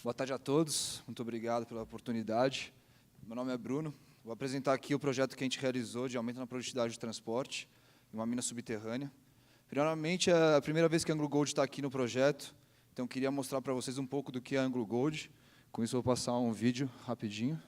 Boa tarde a todos, muito obrigado pela oportunidade. Meu nome é Bruno, vou apresentar aqui o projeto que a gente realizou de aumento na produtividade de transporte, em uma mina subterrânea. Primeiramente, é a primeira vez que a AngloGold está aqui no projeto, então queria mostrar para vocês um pouco do que é a AngloGold. Com isso, eu vou passar um vídeo rapidinho.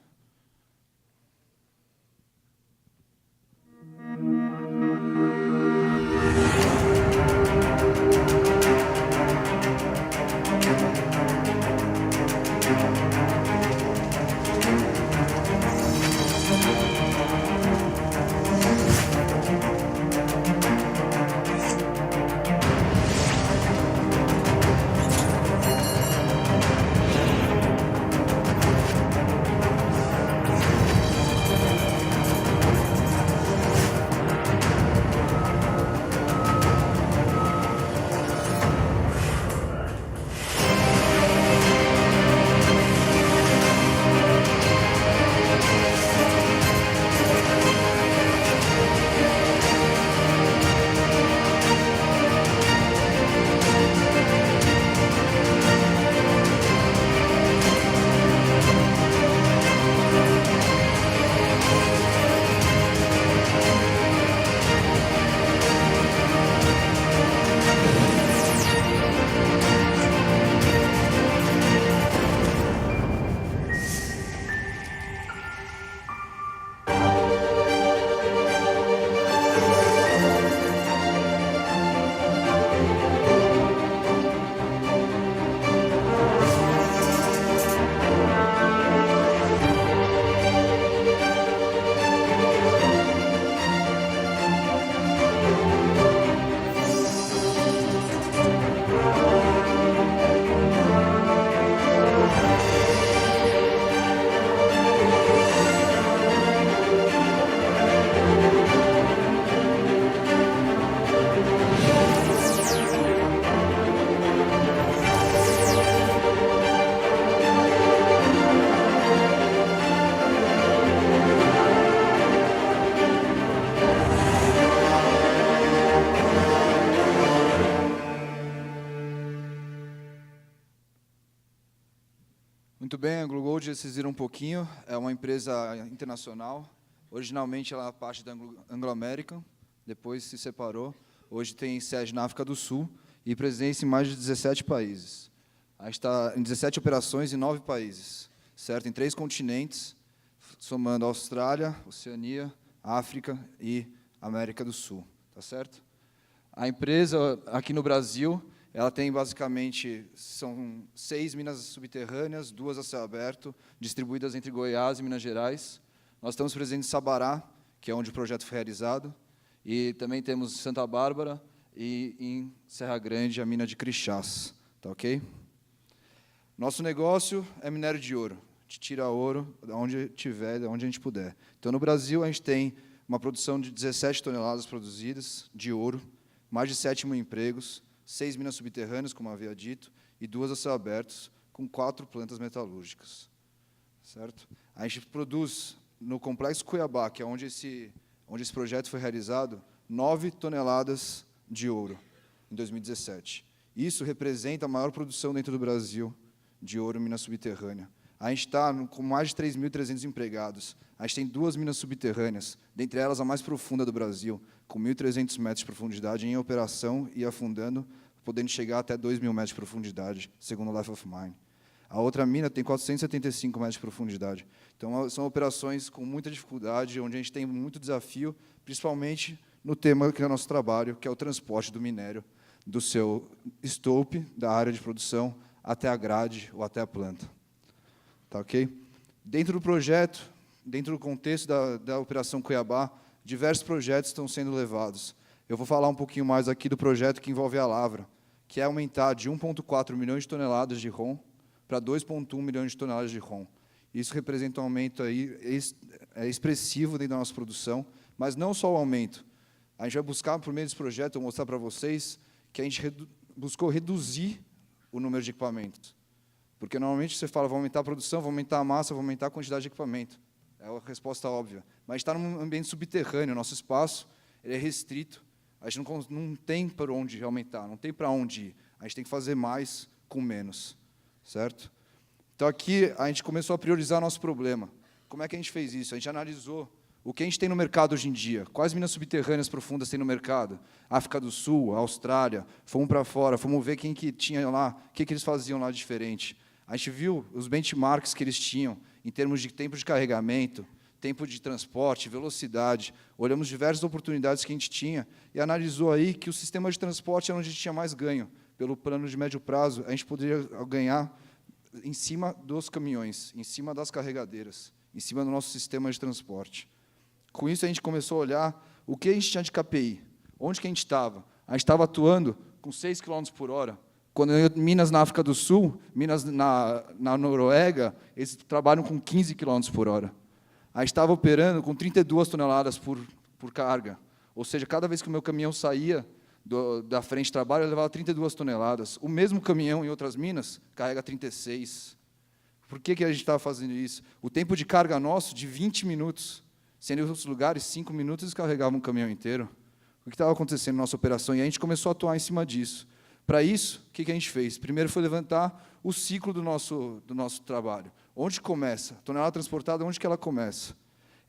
Muito bem, a AngloGold, vocês viram um pouquinho, é uma empresa internacional. Originalmente ela é parte da Anglo American, depois se separou. Hoje tem sede na África do Sul e presença em mais de 17 países. A gente está em 17 operações em 9 países, certo? Em 3 continentes, somando a Austrália, Oceania, África e América do Sul, tá certo? A empresa aqui no Brasil, ela tem basicamente, são 6 minas subterrâneas, 2 a céu aberto, distribuídas entre Goiás e Minas Gerais. Nós estamos presentes em Sabará, que é onde o projeto foi realizado, e também temos em Santa Bárbara e em Serra Grande, a mina de Crixás, tá ok? Nosso negócio é minério de ouro, a gente tira ouro de onde tiver, de onde a gente puder. Então, no Brasil, a gente tem uma produção de 17 toneladas produzidas de ouro, mais de 7 mil empregos, 6 minas subterrâneas, como havia dito, e 2 a céu abertos, com 4 plantas metalúrgicas. Certo? A gente produz, no Complexo Cuiabá, que é onde esse projeto foi realizado, 9 toneladas de ouro, em 2017. Isso representa a maior produção dentro do Brasil de ouro em mina subterrânea. A gente está com mais de 3.300 empregados. A gente tem 2 minas subterrâneas, dentre elas a mais profunda do Brasil, com 1.300 metros de profundidade, em operação e afundando, podendo chegar até 2.000 metros de profundidade, segundo o Life of Mine. A outra mina tem 475 metros de profundidade. Então, são operações com muita dificuldade, onde a gente tem muito desafio, principalmente no tema que é o nosso trabalho, que é o transporte do minério, do seu estope, da área de produção, até a grade ou até a planta. Tá ok? Dentro do projeto, dentro do contexto da Operação Cuiabá, diversos projetos estão sendo levados. Eu vou falar um pouquinho mais aqui do projeto que envolve a Lavra, que é aumentar de 1,4 milhões de toneladas de ROM para 2,1 milhões de toneladas de ROM. Isso representa um aumento aí expressivo dentro da nossa produção, mas não só o aumento. A gente vai buscar, por meio desse projeto, eu vou mostrar para vocês, que a gente buscou reduzir o número de equipamentos. Porque, normalmente, você fala, vou aumentar a produção, vou aumentar a massa, vou aumentar a quantidade de equipamento. É a resposta óbvia. Mas a gente está num ambiente subterrâneo, nosso espaço ele é restrito. A gente não tem para onde aumentar, não tem para onde ir. A gente tem que fazer mais com menos, certo? Então, aqui, a gente começou a priorizar nosso problema. Como é que a gente fez isso? A gente analisou o que a gente tem no mercado hoje em dia. Quais minas subterrâneas profundas tem no mercado? África do Sul, Austrália. Fomos para fora, fomos ver quem que tinha lá, o que eles faziam lá de diferente. A gente viu os benchmarks que eles tinham, em termos de tempo de carregamento, tempo de transporte, velocidade. Olhamos diversas oportunidades que a gente tinha e analisou aí que o sistema de transporte era onde a gente tinha mais ganho. Pelo plano de médio prazo, a gente poderia ganhar em cima dos caminhões, em cima das carregadeiras, em cima do nosso sistema de transporte. Com isso, a gente começou a olhar o que a gente tinha de KPI, onde que a gente estava. A gente estava atuando com 6 km por hora. Quando Minas na África do Sul, Minas na Noruega, eles trabalham com 15 km por hora. A gente estava operando com 32 toneladas por carga. Ou seja, cada vez que o meu caminhão saía da frente de trabalho, ele levava 32 toneladas. O mesmo caminhão em outras minas carrega 36. Por que a gente estava fazendo isso? O tempo de carga nosso, de 20 minutos, sendo em outros lugares, 5 minutos, eles carregavam um caminhão inteiro. O que estava acontecendo na nossa operação? E a gente começou a atuar em cima disso. Para isso, o que a gente fez? Primeiro foi levantar o ciclo do nosso trabalho. Onde começa? A tonelada transportada, onde que ela começa?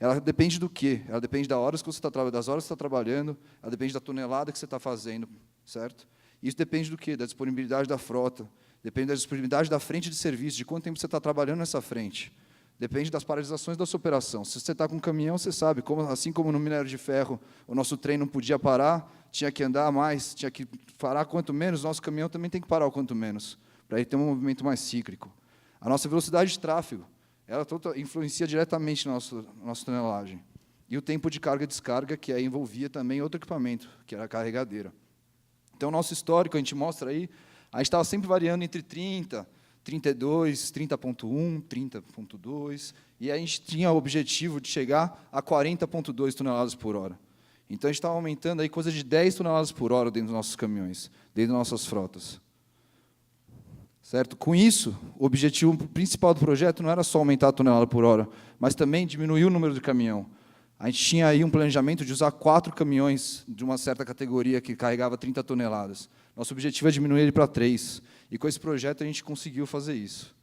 Ela depende do quê? Ela depende das horas que você está trabalhando, ela depende da tonelada que você está fazendo, certo? Isso depende do quê? Da disponibilidade da frota, depende da disponibilidade da frente de serviço, de quanto tempo você está trabalhando nessa frente. Depende das paralisações da sua operação. Se você está com um caminhão, você sabe, assim como no minério de ferro, o nosso trem não podia parar, tinha que andar mais, tinha que parar quanto menos, o nosso caminhão também tem que parar o quanto menos, para ele ter um movimento mais cíclico. A nossa velocidade de tráfego, ela influencia diretamente na nossa tonelagem. E o tempo de carga e descarga, que aí envolvia também outro equipamento, que era a carregadeira. Então, o nosso histórico, a gente mostra aí, a gente estava sempre variando entre 30, 32, 30.1, 30.2, e a gente tinha o objetivo de chegar a 40.2 toneladas por hora. Então, a gente estava aumentando aí coisa de 10 toneladas por hora dentro dos nossos caminhões, dentro das nossas frotas. Certo? Com isso, o objetivo principal do projeto não era só aumentar a tonelada por hora, mas também diminuir o número de caminhão. A gente tinha aí um planejamento de usar 4 caminhões de uma certa categoria que carregava 30 toneladas. Nosso objetivo é diminuir ele para 3. E com esse projeto a gente conseguiu fazer isso.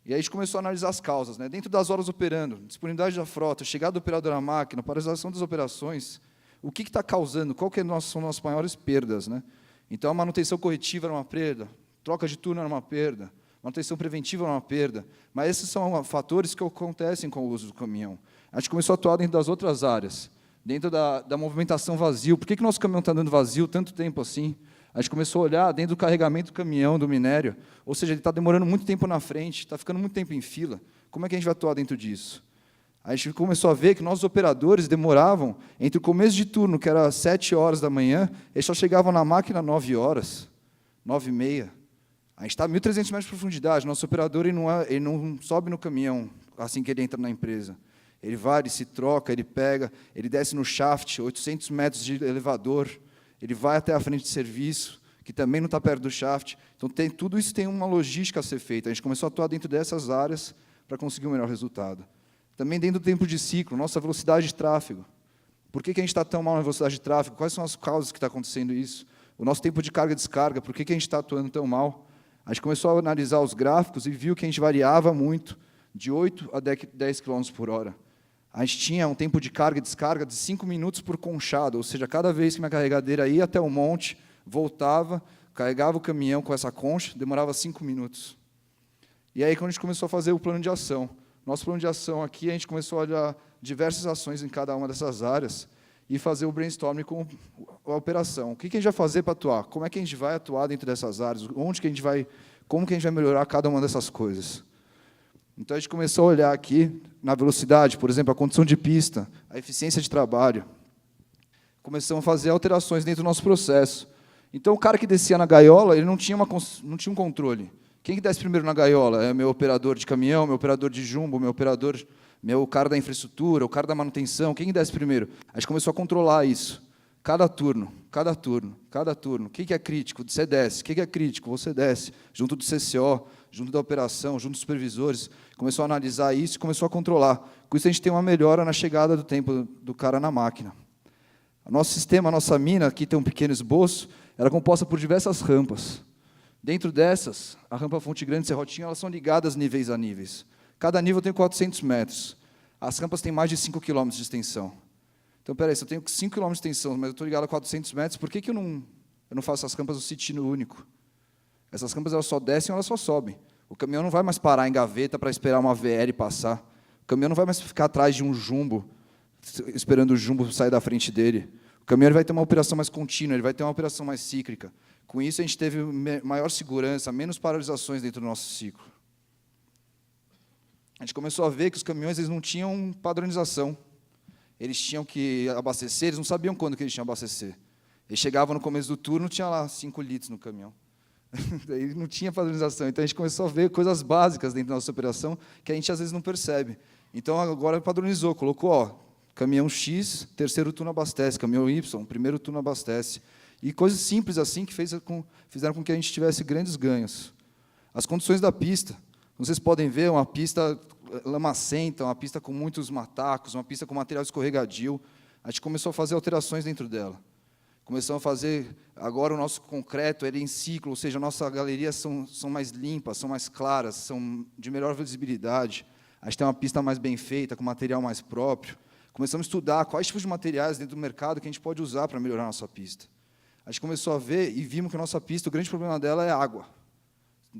E aí a gente começou a analisar as causas, né? Dentro das horas operando, disponibilidade da frota, chegada do operador à máquina, paralisação das operações, o que está causando, qual que são as maiores perdas, né? Então, a manutenção corretiva era uma perda, troca de turno era uma perda, manutenção preventiva era uma perda, mas esses são fatores que acontecem com o uso do caminhão. A gente começou a atuar dentro das outras áreas, dentro da movimentação vazio. Por que nosso caminhão está andando vazio tanto tempo assim? A gente começou a olhar dentro do carregamento do caminhão, do minério, ou seja, ele está demorando muito tempo na frente, está ficando muito tempo em fila. Como é que a gente vai atuar dentro disso? A gente começou a ver que nossos operadores demoravam, entre o começo de turno, que era 7 horas da manhã, eles só chegavam na máquina 9 horas, 9h30. A gente está a 1.300 metros de profundidade, nosso operador ele não sobe no caminhão assim que ele entra na empresa. Ele vai, ele se troca, ele pega, ele desce no shaft, 800 metros de elevador, ele vai até a frente de serviço, que também não está perto do shaft. Então, tudo isso tem uma logística a ser feita. A gente começou a atuar dentro dessas áreas para conseguir um melhor resultado. Também dentro do tempo de ciclo, nossa velocidade de tráfego. Por que a gente está tão mal na velocidade de tráfego? Quais são as causas que está acontecendo isso? O nosso tempo de carga e descarga, por que a gente está atuando tão mal? A gente começou a analisar os gráficos e viu que a gente variava muito, de 8 a 10 km por hora. A gente tinha um tempo de carga e descarga de 5 minutos por conchado, ou seja, cada vez que minha carregadeira ia até o monte, voltava, carregava o caminhão com essa concha, demorava 5 minutos. E aí, quando a gente começou a fazer o plano de ação, nosso plano de ação aqui, a gente começou a olhar diversas ações em cada uma dessas áreas e fazer o brainstorming com a operação. O que a gente vai fazer para atuar? Como é que a gente vai atuar dentro dessas áreas? Como que a gente vai melhorar cada uma dessas coisas? Então, a gente começou a olhar aqui na velocidade, por exemplo, a condição de pista, a eficiência de trabalho. Começamos a fazer alterações dentro do nosso processo. Então, o cara que descia na gaiola, ele não tinha um controle. Quem que desce primeiro na gaiola? É meu operador de caminhão, meu operador de jumbo, meu cara da infraestrutura, o cara da manutenção. Quem que desce primeiro? A gente começou a controlar isso. Cada turno. O que é crítico? Você desce. O que é crítico? Você desce. Junto do CCO, junto da operação, junto dos supervisores. Começou a analisar isso e começou a controlar. Com isso, a gente tem uma melhora na chegada do tempo do cara na máquina. O nosso sistema, a nossa mina, aqui tem um pequeno esboço, ela é composta por diversas rampas. Dentro dessas, a rampa Fonte Grande e Serrotinho, elas são ligadas níveis a níveis. Cada nível tem 400 metros. As rampas têm mais de 5 km de extensão. Então, peraí, se eu tenho 5 km de extensão, mas eu estou ligado a 400 metros, por que eu não faço as rampas do sítio único? Essas rampas elas só descem ou elas só sobem. O caminhão não vai mais parar em gaveta para esperar uma VR passar. O caminhão não vai mais ficar atrás de um jumbo, esperando o jumbo sair da frente dele. O caminhão ele vai ter uma operação mais contínua, ele vai ter uma operação mais cíclica. Com isso, a gente teve maior segurança, menos paralisações dentro do nosso ciclo. A gente começou a ver que os caminhões eles não tinham padronização. Eles tinham que abastecer, eles não sabiam quando que eles tinham que abastecer. Eles chegavam no começo do turno, tinha lá 5 litros no caminhão. Daí não tinha padronização. Então, a gente começou a ver coisas básicas dentro da nossa operação que a gente, às vezes, não percebe. Então, agora padronizou, colocou, caminhão X, terceiro turno abastece, caminhão Y, primeiro turno abastece. E coisas simples assim que fizeram com que a gente tivesse grandes ganhos. As condições da pista. Vocês podem ver, uma pista lamacenta, uma pista com muitos matacos, uma pista com material escorregadio. A gente começou a fazer alterações dentro dela. Começamos a fazer, agora o nosso concreto ele é em ciclo, ou seja, a nossa galeria são mais limpas, são mais claras, são de melhor visibilidade. A gente tem uma pista mais bem feita, com material mais próprio. Começamos a estudar quais tipos de materiais dentro do mercado que a gente pode usar para melhorar a nossa pista. A gente começou a ver e vimos que a nossa pista, o grande problema dela é a água.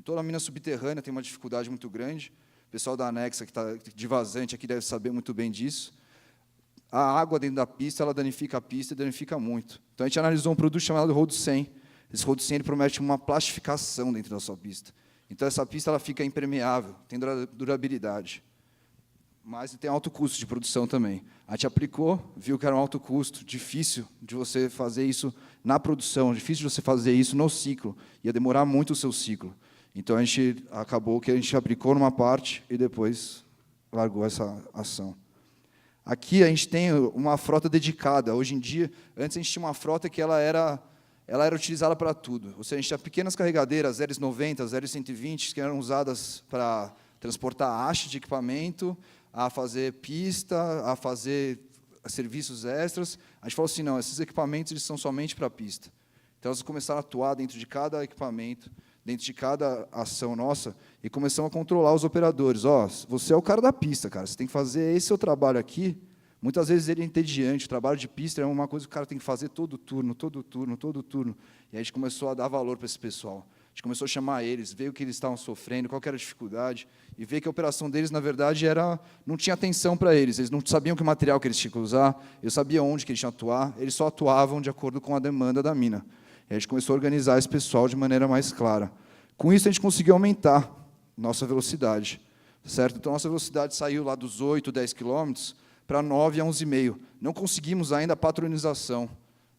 Toda a mina subterrânea tem uma dificuldade muito grande. O pessoal da Anexa, que está de vazante aqui, deve saber muito bem disso. A água dentro da pista, ela danifica a pista e danifica muito. Então, a gente analisou um produto chamado Rodo 100. Esse Rodo 100 ele promete uma plastificação dentro da sua pista. Então, essa pista ela fica impermeável, tem durabilidade. Mas tem alto custo de produção também. A gente aplicou, viu que era um alto custo, difícil de você fazer isso na produção, difícil de você fazer isso no ciclo. Ia demorar muito o seu ciclo. Então, a gente acabou que a gente aplicou numa parte e depois largou essa ação. Aqui a gente tem uma frota dedicada. Hoje em dia, antes a gente tinha uma frota que ela era utilizada para tudo. Ou seja, a gente tinha pequenas carregadeiras, 090, 0120, que eram usadas para transportar haste de equipamento, a fazer pista, a fazer serviços extras. A gente falou assim, não, esses equipamentos eles são somente para a pista. Então, elas começaram a atuar dentro de cada equipamento, dentro de cada ação nossa, e começamos a controlar os operadores. Você é o cara da pista, cara, você tem que fazer esse seu trabalho aqui. Muitas vezes ele é entediante, o trabalho de pista é uma coisa que o cara tem que fazer todo turno, todo turno, todo turno. E a gente começou a dar valor para esse pessoal. A gente começou a chamar eles, ver o que eles estavam sofrendo, qual que era a dificuldade, e ver que a operação deles, na verdade, não tinha atenção para eles. Eles não sabiam que material que eles tinham que usar, eles sabiam onde que eles tinham que atuar, eles só atuavam de acordo com a demanda da mina. E a gente começou a organizar esse pessoal de maneira mais clara. Com isso, a gente conseguiu aumentar nossa velocidade. Certo? Então, nossa velocidade saiu lá dos 8, 10 km para 9 a 11,5. Não conseguimos ainda a patronização,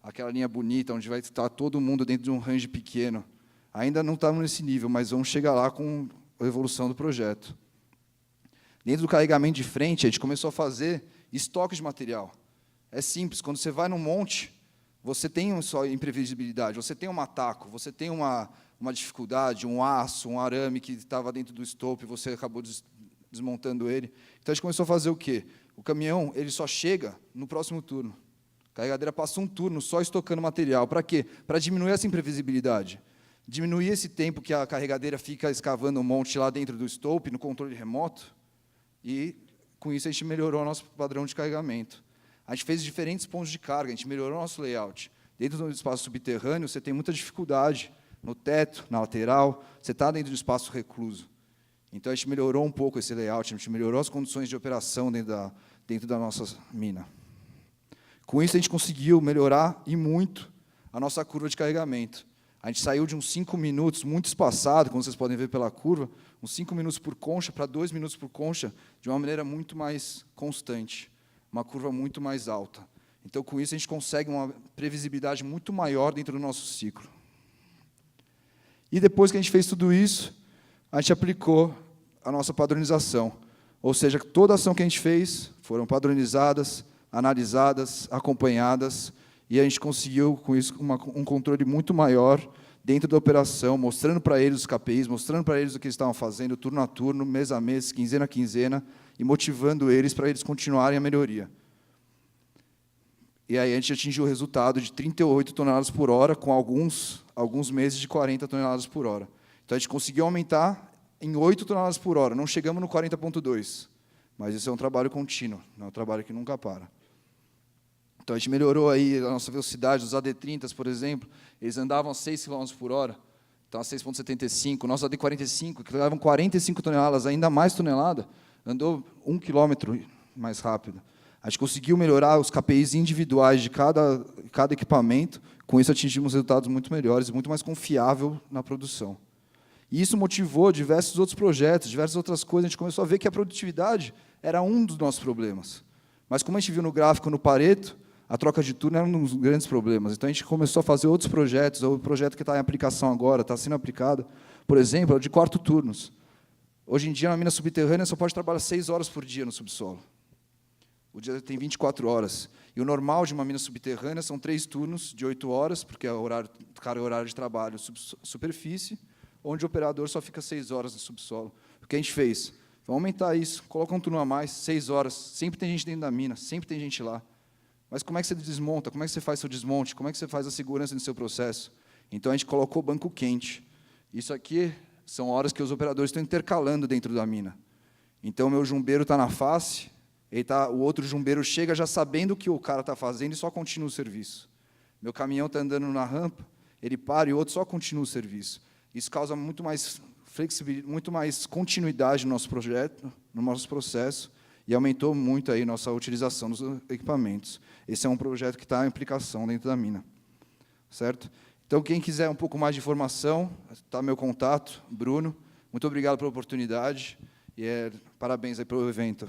aquela linha bonita, onde vai estar todo mundo dentro de um range pequeno. Ainda não estamos nesse nível, mas vamos chegar lá com a evolução do projeto. Dentro do carregamento de frente, a gente começou a fazer estoque de material. É simples, quando você vai no monte, você tem só imprevisibilidade, você tem um mataco, você tem uma dificuldade, um aço, um arame que estava dentro do estope, você acabou desmontando ele. Então, a gente começou a fazer o quê? O caminhão ele só chega no próximo turno. A carregadeira passa um turno só estocando material. Para quê? Para diminuir essa imprevisibilidade. Diminuir esse tempo que a carregadeira fica escavando um monte lá dentro do estope, no controle remoto, e, com isso, a gente melhorou o nosso padrão de carregamento. A gente fez diferentes pontos de carga, a gente melhorou o nosso layout. Dentro do espaço subterrâneo, você tem muita dificuldade no teto, na lateral, você está dentro do espaço recluso. Então, a gente melhorou um pouco esse layout, a gente melhorou as condições de operação dentro da nossa mina. Com isso, a gente conseguiu melhorar, e muito, a nossa curva de carregamento. A gente saiu de uns 5 minutos, muito espaçado, como vocês podem ver pela curva, uns 5 minutos por concha para 2 minutos por concha, de uma maneira muito mais constante, uma curva muito mais alta. Então, com isso, a gente consegue uma previsibilidade muito maior dentro do nosso ciclo. E depois que a gente fez tudo isso, a gente aplicou a nossa padronização. Ou seja, toda a ação que a gente fez foram padronizadas, analisadas, acompanhadas, e a gente conseguiu, com isso, um controle muito maior dentro da operação, mostrando para eles os KPIs, mostrando para eles o que eles estavam fazendo, turno a turno, mês a mês, quinzena a quinzena, e motivando eles para eles continuarem a melhoria. E aí a gente atingiu o resultado de 38 toneladas por hora, com alguns meses de 40 toneladas por hora. Então, a gente conseguiu aumentar em 8 toneladas por hora. Não chegamos no 40,2, mas isso é um trabalho contínuo, é um trabalho que nunca para. Então, a gente melhorou aí a nossa velocidade. Os AD30s, por exemplo, eles andavam a 6 km por hora, então a 6,75. O nosso AD45, que levavam 45 toneladas, ainda mais tonelada, andou 1 km mais rápido. A gente conseguiu melhorar os KPIs individuais de cada equipamento. Com isso, atingimos resultados muito melhores e muito mais confiável na produção. E isso motivou diversos outros projetos, diversas outras coisas. A gente começou a ver que a produtividade era um dos nossos problemas. Mas, como a gente viu no gráfico, no Pareto, a troca de turno era um dos grandes problemas. Então, a gente começou a fazer outros projetos. O projeto que está em aplicação agora, está sendo aplicado, por exemplo, é o de quarto turnos. Hoje em dia, na mina subterrânea, só pode trabalhar 6 horas por dia no subsolo. O dia tem 24 horas. E o normal de uma mina subterrânea são 3 turnos de 8 horas, porque é o horário de trabalho superfície, onde o operador só fica 6 horas no subsolo. O que a gente fez? Vamos aumentar isso, coloca um turno a mais, 6 horas. Sempre tem gente dentro da mina, sempre tem gente lá. Mas como é que você desmonta? Como é que você faz seu desmonte? Como é que você faz a segurança no seu processo? Então, a gente colocou banco quente. Isso aqui são horas que os operadores estão intercalando dentro da mina. Então, o meu jumbeiro está na face, o outro jumbeiro chega já sabendo o que o cara está fazendo e só continua o serviço. Meu caminhão está andando na rampa, ele para e o outro só continua o serviço. Isso causa muito mais flexibilidade, muito mais continuidade no nosso projeto, no nosso processo, e aumentou muito aí nossa utilização dos equipamentos. Esse é um projeto que está em aplicação dentro da mina. Certo? Então, quem quiser um pouco mais de informação, está meu contato, Bruno. Muito obrigado pela oportunidade e parabéns aí pelo evento.